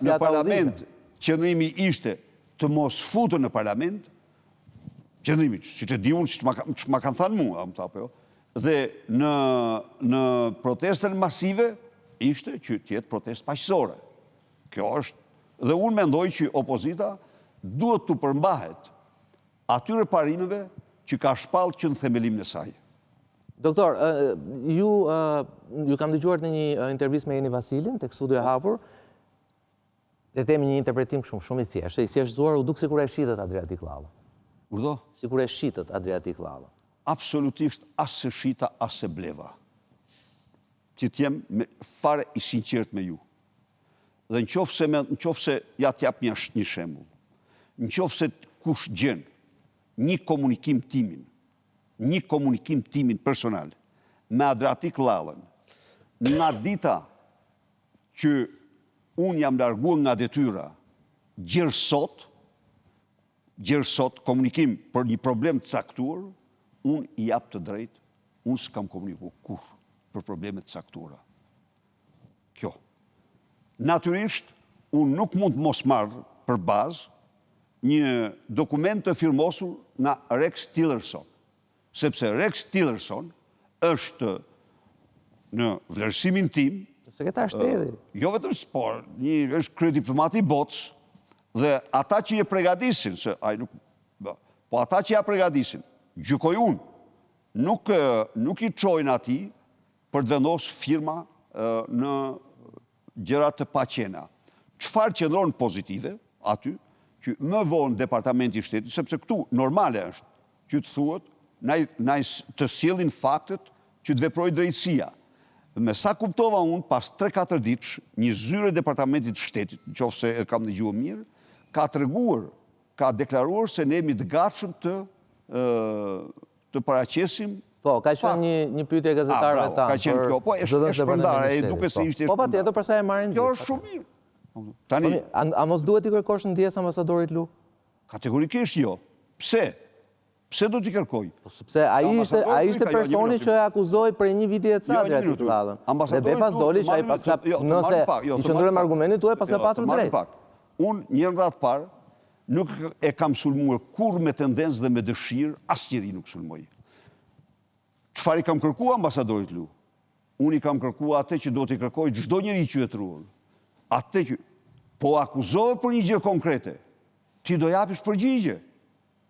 Në parlament, qëndrimi ishte të mos futën në parlament, qëndrimi, si që di unë, që ma kanë thënë mua, dhe në protestën masive, ishte që tjetë protest paqësore. Kjo është, dhe unë mendoj që opozita duhet të përmbahet atyre parimeve që ka shpallë që në themelim në saj. Doktor, ju kam dëgjuar në një intervistë me Jeni Vasilin, tek Studio e Hapur, dhe themi një interpretim shumë i thjeshtë. I thjeshtëzuar u duk sikur e shitet Adriatik Llalla. Urdhë? Sikur e shitet Adriatik Llalla. Absolutisht as se shita, as se bleva. Që t'jem fare i sinqert me ju. Dhe në qofë se ja t'jap një shembull, në qofë se kush gjen një komunikim timin personal me Adriatik Llallën, nga dita që unë jam larguar nga detyra, gjerësot, komunikim për një problem të caktuar, unë i jap të drejtë, unë s'kam komunikuar kur për problemet të caktuara. Kjo. Natyrisht, unë nuk mund të mos marrë për bazë një dokument të firmosur nga Rex Tillerson, sepse Rex Tillerson është në vlerësimin tim, Sekretar shteti. jo vetëm por, është krye diplomat i botës, dhe ata që je pregadisin, po ata që ja pregadisin, gjykoj unë, nuk i çojnë ati për të vendosur firma në gjëra të paqena. Çfarë qëndron pozitive aty, që më vonë departamenti i shtetit, sepse këtu normale është që të thuhet, na të sjellin faktet që të veprojë drejtësia. Me sa kuptova unë, pas 3-4 ditësh, një zyre departamentit të shtetit, nëse e kam dëgjuar mirë, ka deklaruar se ne jemi të gatshëm të paraqesim. Po, ka qenë një pyetje gazetarëve tanë. Ka qenë kjo, po e shpërndarë, duke se ishte. Po patjetër, përsa e marrin kjo është shumë mirë. Tani, a mos duhet i kërkosh ndjes ambasadorit Lu? Kategorikisht jo. Pse? Pse do t'i kërkoj? Sepse ai ishte personi që e akuzoi për një viti e cadër aty radhën. Dhe befas doli që ai paska, nëse i qëndruem argumentin tuaj, paska patur drejt. Unë një radhë parë nuk e kam sulmuar kur me tendencë dhe me dëshirë, asnjëri nuk sulmoi. Çfarë i kam kërkuar ambasadorit Lu? Unë i kam kërkuar atë që do t'i kërkoj çdo njeri që e truar. Atë që po akuzohet për një gjë konkrete, ti do japish përgjigje.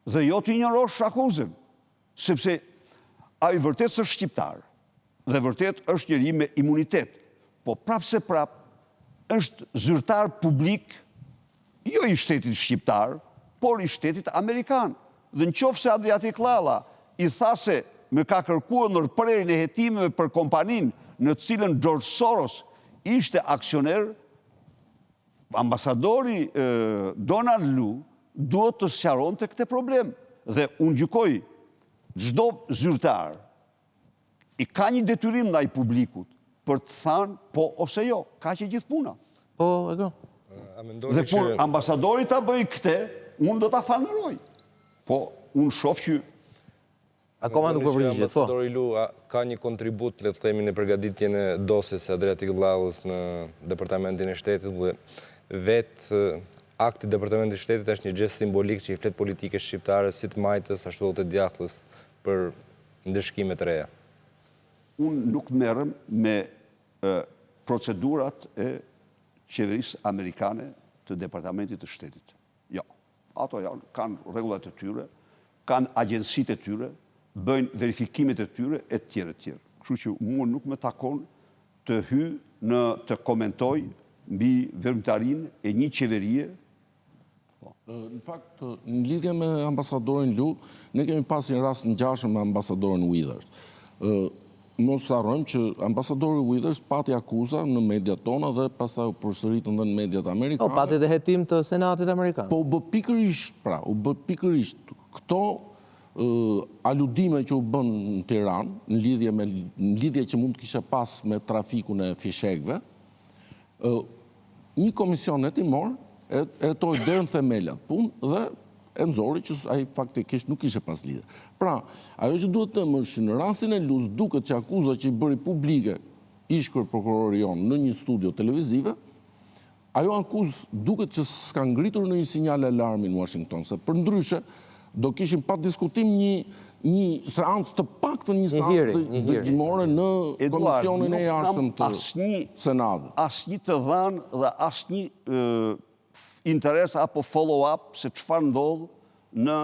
Dhe jo t'i ignorosh akuzën, sepse ai vërtet është shqiptar, dhe vërtet është njeri me imunitet, po prapë se prapë është zyrtar publik, jo i shtetit shqiptar, por i shtetit amerikan. Dhe nëse Adriatic Lalla i tha se me ka kërkuar ndërprerjen e hetimeve për kompaninë në të cilën George Soros ishte aksioner, ambasadori Donald Lu duhet të sqaronte këtë problem. Dhe unë gjykoj çdo zyrtar i ka një detyrim ndaj publikut për të thënë po ose jo. Ka që gjithë puna. Po, Agron. Dhe kur ambasadori ta bëj këtë, unë do ta falënderoj. Po, unë shoh që akoma nuk përgjigjet, po. Ambasadori Lu ka një kontribut, le të themi, në përgatitjen e dosjes së Adriatic Lallës në Departamentin e Shtetit dhe vetë akti Departamentit Shtetit është një gjest simbolik që i flet politike shqiptare si të majtës, ashtu edhe të djathtës për ndëshkime të reja. Unë nuk merrem me procedurat e qeverisë amerikane të Departamentit të Shtetit. Jo. Ato kanë rregullat e tyre, kanë agjensitë e tyre, bëjnë verifikimet e tyre e tjerë e tjerë. Kështu që mua nuk më takon të hyj të komentoj mbi veprimtarinë e një qeverie. Në fakt, në lidhje me ambasadorin Lu, ne kemi pasur një rast ngjashëm me ambasadorin Withers. Mos harrojmë që ambasadori Withers pati akuza në mediat tona dhe pastaj u përsëritën edhe në mediat amerikane. Po, pati dhe hetim të Senatit amerikan. Po, u bë pikërisht këto aludime që u bën në Tiranë, në lidhje që mund të kishte pas me trafikun e fishekëve, një komision hetimor e toj deri në themelat punë dhe e nxori që ai faktikisht nuk ishte pas lidhje. Pra, ajo që duhet të them është që në rastin e Luz duket që akuza që i bëri publike ish prokurori jon në një studio televizive, ajo akuzë duket që s'ka ngritur në një sinjal alarmi në Washington, se përndryshe do kishim pa diskutim një seancë të paktën një seancë dëgjimore në komisionin e jashtëm të Senatit. Asnjë të dhënë dhe asnjë interes apo follow-up se çfarë ndodh në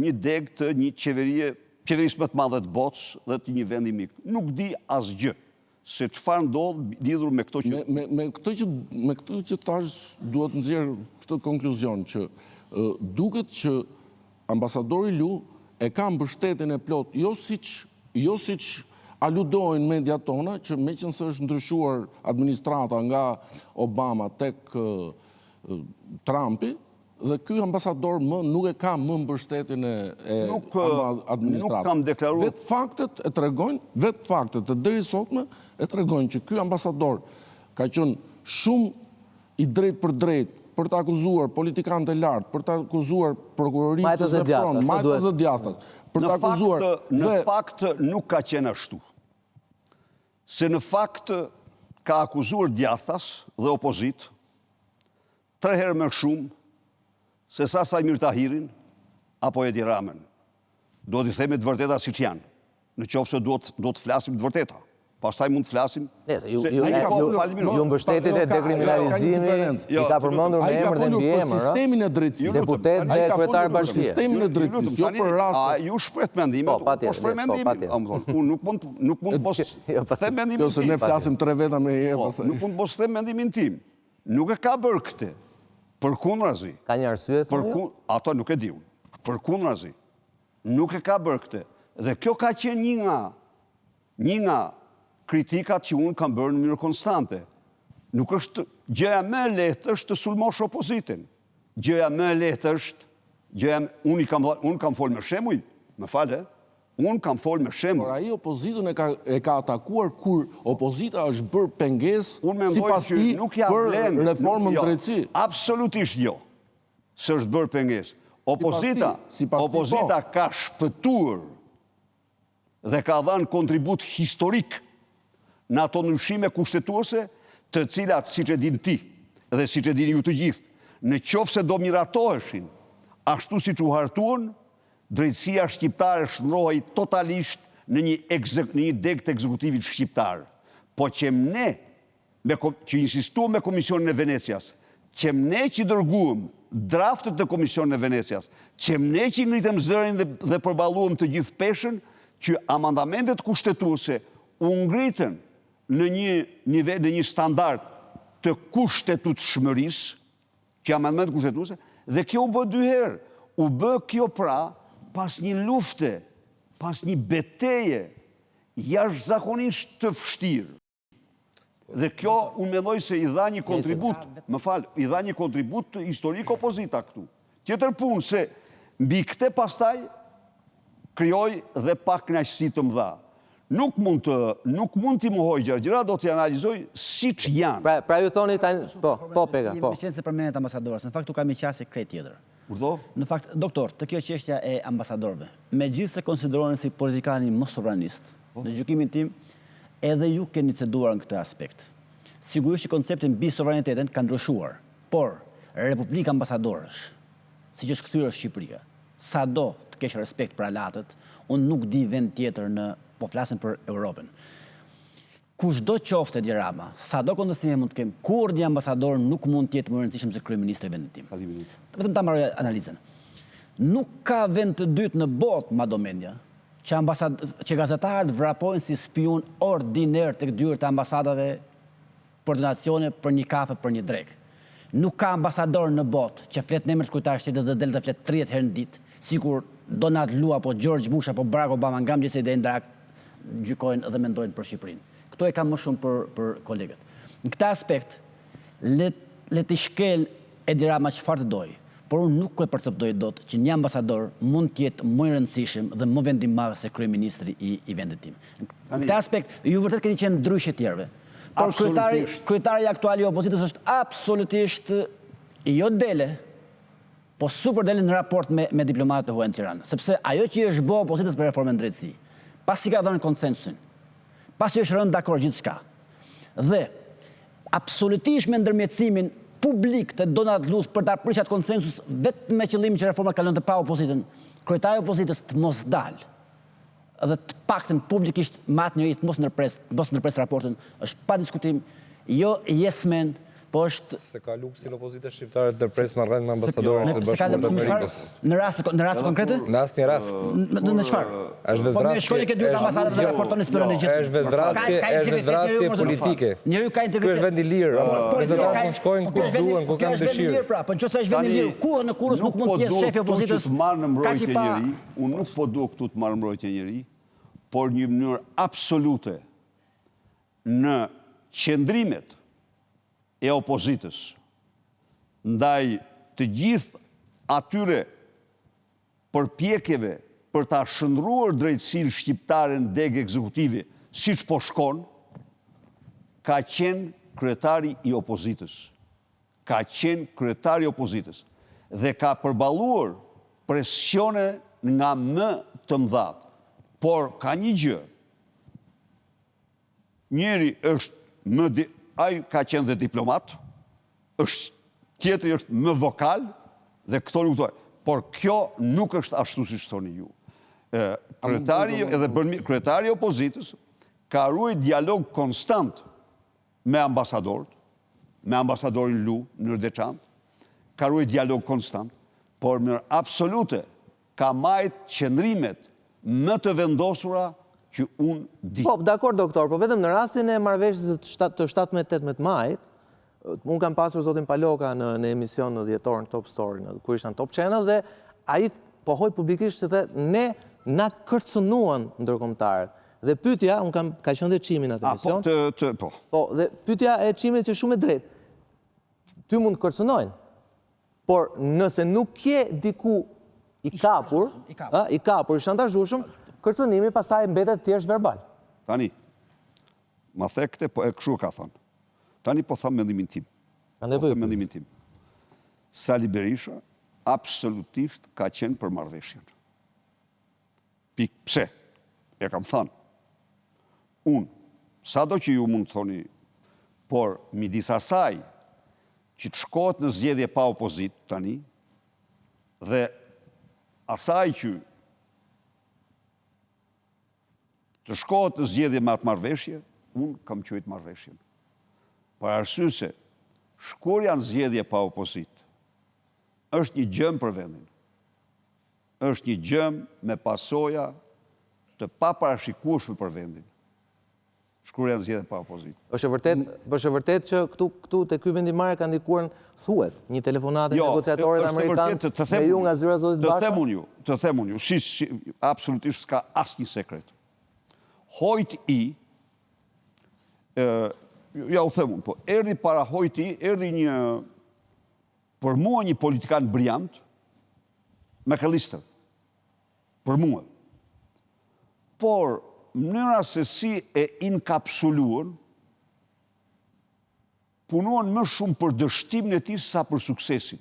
një deg të një qeverisë më të madhe të botës dhe të një vendi mik. Nuk di asgjë se çfarë ndodh lidhur me këto që me këtë që tash duhet nxjerr këtë konkluzion që duket që ambasadori Lu e ka mbështetjen e plot, jo siç aludojnë mediat tona, që meqense është ndryshuar administrata nga Obama tek Trumpi, dhe ky ambasador nuk e ka më mbështetjen e administratës. Nuk kam deklaruar. Vetë faktet e deri sotme e tregojnë që ky ambasador ka qenë shumë i drejt për drejt për të akuzuar politikanët e lartë, për të akuzuar prokuroritës dhe pronë, majtës dhe djathtas, për të akuzuar... Në fakt nuk ka qenë ashtu. Se në fakt ka akuzuar djathtas dhe opozit 3 herë më shumë se sa Sajmir Tahirin apo Edi Ramën. do t'i themi të vërteta si që janë. Në qoftë se do të flasim të vërteta. Pastaj mund të flasim... Ju mbështetit e dekriminalizimi, i ka përmendur me emër dhe mbi emër, sistemin e drejtësisë. Deputet dhe kryetar bashkie. Sistemin e drejtësisë, jo për rast. Ju shpret mendimin, po shpret mendimin. Unë nuk mund të pos them mendimin tim. Se ne flasim 3 veta me herë. Nuk mund të pos them mendimin tim. Nuk e ka bërë këtë. Përkundrazi. Ka një arsye? Ato nuk e di unë. Përkundrazi. Nuk e ka bërë këtë. Dhe kjo ka qenë një nga kritikat që unë kam bërë në mënyrë konstante. Nuk është, gjëja më e lehtë është të sulmosh opozitin. Gjëja më e lehtë është, unë kam folë me shemuj, më falë, unë kam folë me shemuj. Por ai opozitën e ka atakuar kur opozita është bërë pengesë sipas tij për reformën drejtësi. Absolutisht jo. Se është bërë pengesë. Opozita ka shpëtuar dhe ka dhënë kontribut historik në ato ndryshime kushtetuese të cilat, si që din ti dhe si që din ju të gjithë, në qoftë se do miratoheshin, ashtu si që u hartuan, drejtësia shqiptare shndrohej totalisht në një deg të ekzekutivit shqiptar. Po që ne, që insistuam me Komisionin e Venecias, që ne që dërguam draftet të Komisionin e Venecias, që ne që ngritëm zërin dhe përballuam të gjithë peshën, që amandamentet kushtetuese u ngritën në një standard të kushtetutshmërisë, që amandamentet kushtetuese, dhe kjo u bë 2 herë. U bë kjo pra pas një lufte, pas një beteje, jashtëzakonisht të vështirë. Dhe kjo unë mendoj se i dha një kontribut, i dha një kontribut historik opozita këtu. Tjetër punë se mbi këte pastaj krijoj dhe pak kënaqësi të mëdha. Nuk mund t'i mohoj gjëra, do t'i analizoj si që janë. Pra ju thoni tani, po, Peka, po. Me qenë se përmenet ambasadorës, në fakt u kam i qasë krejt tjetër. Urdo? Në fakt, doktor, të kjo qeshtja e ambasadorëve, me gjithë se konsiderohen si politikani mos sovranist, në gjykimin tim, edhe ju keni ceduar në këtë aspekt. Sigurisht që konceptin mbi sovranitetin ka ndryshuar, por Republika Ambasadorësh, si që është kthyer Shqipëria, sado të kesh respekt për alatët, unë nuk di vend tjetër po flasin për Europën. Kushdo qofte Rrefimi, sado kundëstime mund të kemë, kur një ambasador nuk mund të jetë më rëndësishëm se kryeministri i vendit tim. Vetëm ta marrë analizën. Nuk ka vend të dytë në botë, madomendja, që gazetarët vrapojnë si spion ordiner tek dyert e ambasadave për donacione, për një kafe, për një drek. Nuk ka ambasador në botë që flet në emër të kryetarët shtetit dhe del të flet 30 herë në ditë, sikur Donald Lu apo George Bush apo Barack Obama nga mëngjesi deri në darkë gjykojnë dhe mendojnë për Shqipërinë. Këto e kam më shumë për kolegët. Në këtë aspekt, le të shkel Edi Rama çfarë të dojë, por unë nuk e perceptoj dot që një ambasador mund të jetë më i rëndësishëm dhe më vendimar se kryeministri i vendit tim. Në këtë aspekt, ju vërtet keni qenë ndryshe tjerëve. Por kryetari aktual i opozitës është absolutisht jo dele, po super dele në raport me diplomatët e huaj në Tiranë. Sepse ajo që është bë opozitës për reformën drejtësi, pasi ka dhënë konsensusin, pasi është rënë dakord gjithçka. Dhe absolutisht me ndërmjetësimin publik të Donald Lu për ta prishur atë konsensus vetëm me qëllimin që reforma kalon të pa opozitën, kryetari i opozitës të mos dalë dhe të paktën publikisht me atë njëri të mos ndërpres raportin, është pa diskutim, jo yes man, po është... Se ka luksin opozita shqiptare të ndërpres marrën me ambasadorën e Bashkimit të Amerikës. Në rast konkrete? Në asnjë rast. Në çfarë? Po më shkoni ke dy ambasadave dhe raportoni spionin gjithë. Është vetvrasje politike. Njeriu ka integritet. Ky është vend i lirë. Gazetarët mund shkojnë ku duan, ku kanë dëshirë. Po nëse është vend i lirë, ku në Kurrës nuk mund të jetë shefi i opozitës. Unë nuk po dua këtu të marr mbrojtje njëri, por një mënyrë absolute në qëndrimet e opozitës ndaj të gjithë atyre përpjekjeve për ta shndruar drejtësinë shqiptare në deg ekzekutive, siç po shkon, ka qenë kryetari i opozitës. Ka qenë kryetari i opozitës dhe ka përballuar presione nga më të mëdhat. Por ka një gjë. Njeri është ai ka qenë dhe diplomat, tjetri është më vokal, dhe këto nuk thoj. Por kjo nuk është ashtu si thoni ju. Kryetari i opozitës ka ruajtur dialog konstant me ambasadorët, me ambasadorin Lu në veçantë, ka ruajtur dialog konstant, por në absolute ka marrë qëndrimet më të vendosura që unë di. Po, dakor, doktor, po vetëm në rastin e marrëveshjes të 17-18 majit, unë kam pasur zotin Paloka në emision në dhjetor në Top Story, kur ishte në Top Channel, dhe ai pohoi publikisht se ne na kërcënuan ndërkombëtarët. Dhe pyetja, unë ka qenë dhe Çimi në atë emision. Po, dhe pyetja e Çimit që shumë e drejtë. Ty mund të kërcënojnë, por nëse nuk je diku i kapur, i shantazhueshëm, kërcënimi pastaj mbetet thjesht verbal. Tani, ma the këtë, po e kështu ka thënë. Tani po tham mendimin tim. Mendimin tim. Sali Berisha absolutisht ka qenë për marrëveshjen. Pse? E kam thënë. Unë, sado që ju mund të thoni, por midis asaj që të shkohet në zgjedhje pa opozit tani, dhe asaj që të shkohet në zgjedhje me atë marrëveshje, unë kam quajtur marrëveshjen. Për arsye se shkorja në zgjedhje pa opozit është një gjëm për vendin. Është një gjëm me pasoja të paparashikueshme për vendin. Shkorja në zgjedhje pa opozit. Është vërtet që këtu te ky vendimmarrje ka ndikuar, thuhet, një telefonatë negociatorit amerikan me ju nga zyra e zotit Basha? Të them unë ju, absolutisht s'ka asnjë sekret. Hojt i, ja u them unë, po, erdhi para Hojt i, erdhi për mua një politikan briljant, McAllister, për mua. Por, mënyra se si e inkapsuluan, punuan më shumë për dështimin e tij sa për suksesin.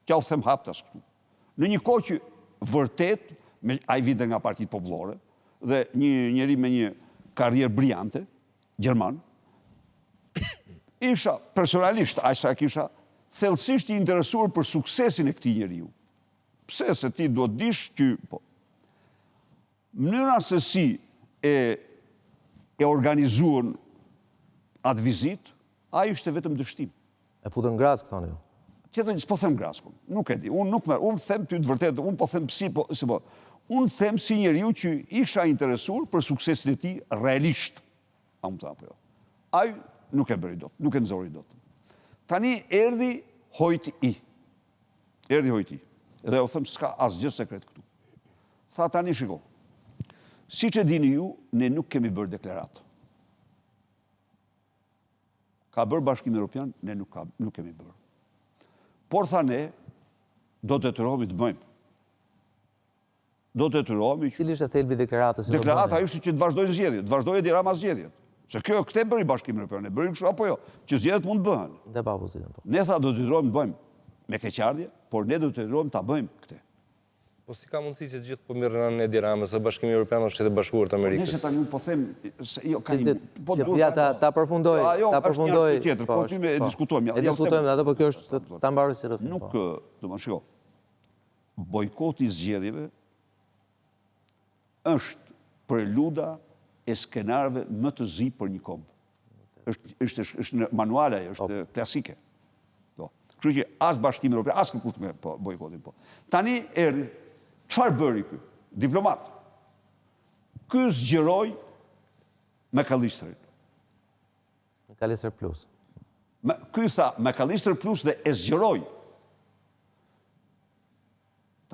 Kja u them haptas këtu. Në një kohë që vërtet, ai vinte nga Partia Popullore, dhe një njeri me një karrierë briljante, gjerman, isha personalisht, aqsa kisha thellësisht i interesuar për suksesin e këtij njeriu. Pse se ti do të dish që mënyra se si e organizuan atë vizitë, ai ishte vetëm dështim. E futën grask, thonë ju. Tjetër s'po them graskun, nuk e di. Unë them ty të vërtetë, unë po them si po. Unë them si njeriu që isha interesuar për suksesin e tij realisht. A më apo jo? Ai nuk e bëri dot, nuk e nxori dot. Tani erdhi Hojt i. Edhe u them s'ka asgjë sekret këtu. Tha tani shiko. Siç e dini ju, ne nuk kemi bërë deklaratë. Ka bërë Bashkimi Evropian, ne nuk kemi bërë. Por tha ne, do të detyrohemi të bëjmë. Do të detyrohemi që... Cili ishte thelbi deklaratës? Deklarata ishte që të vazhdojnë zgjedhjet, të vazhdojë Edi Rama zgjedhjet. Se këtë e bëri Bashkimi Evropian, e bëri kështu apo jo, që zgjedhjet mund të bëhen. Dhe pa opozitën po. Ne tha do të detyrohemi të bëjmë me keqardhje, por ne do të detyrohemi ta bëjmë këtë. Po si ka mundësi që të gjithë po mirën anë Edi Ramës, se Bashkimi Evropian është Shtetet Bashkuara të Amerikës? Nëse tani po them se jo ka një ta përfundoj, ta përfundoj. Tjetër, po ty me diskutojmë. E diskutojmë atë, po kjo është ta mbaroj si Rrefimi. Nuk, do të shiko. Bojkoti i zgjedhjeve është preluda e skenarëve më të zi për një kombë. Është në manuale, është klasike. Kështu që as Bashkimi Evropian, as kërkush me bojkotin po. Tani erdhi. Çfarë bëri ky? Diplomat. Ky zgjeroi McAllisterin. McAllister Plus. Ky tha McAllister Plus dhe e zgjeroi.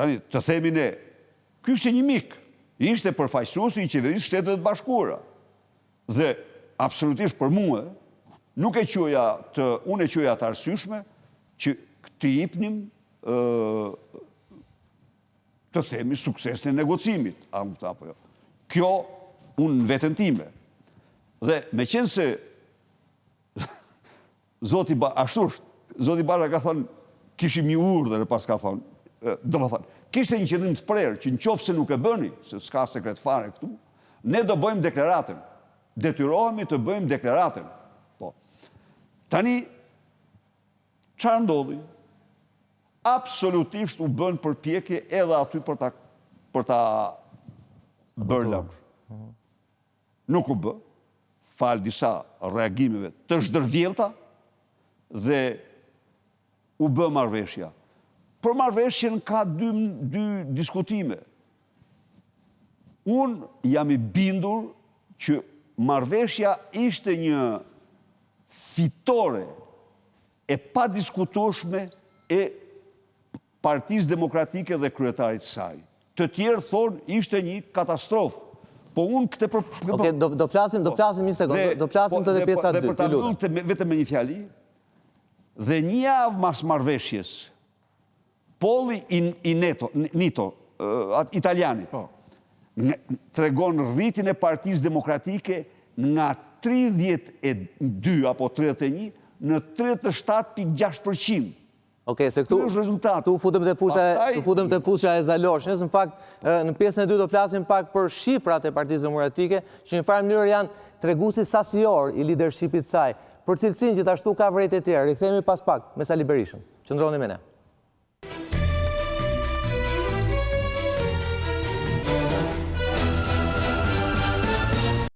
Tani, të themi ne, ky ishte një mik. Ishte përfaqësuesi i qeverisë Shtetet e Bashkuara. Dhe absolutisht për mua, nuk e quaja unë e quaja të arsyeshme që të jepnim të themi suksesin e negocimit, apo jo. Kjo unë veten time. Dhe me qenë se Zoti Basha ka thonë, kishim një urdhër dhe pas ka thonë, do më thonë, kishte një qëllim të prerë që nëse nuk e bëni, se s'ka sekret fare këtu, ne do bëjmë deklaratën. Detyrohemi të bëjmë deklaratën. Po. Tani, çfarë ndodhi? Absolutisht u bën përpjekje edhe aty për ta bërë lëmsh. Nuk u bë, falë disa reagimeve të zhdërvjelta dhe u bë marrëveshja. Për marrëveshjen ka dy diskutime. Unë jam i bindur që marrëveshja ishte një fitore e pa diskutueshme e Partisë Demokratike dhe kryetarit saj. Të tjerë thonë ishte një katastrofë. Po unë këtë për... Oke, do flasim një sekundë, do flasim të dhe pjesa 2. Dhe për ta lutem vetëm me një fjali, dhe një javë mas marrëveshjes, polli Nito, italianit, tregon rritin e Partisë Demokratike nga 32 apo 31 në 37,6%. Oke, se këtu tu futëm të fusha e Zaloshnjës, në fakt, në pjesën e 2 do flasim pak për shifrat e Partisë Demokratike, që në farë mënyrë janë treguesi sasior i leadershipit saj, për cilësinë gjithashtu ka vërejtë e tjerë. Rikthehemi pas pak me Sali Berishën. Qëndroni me ne.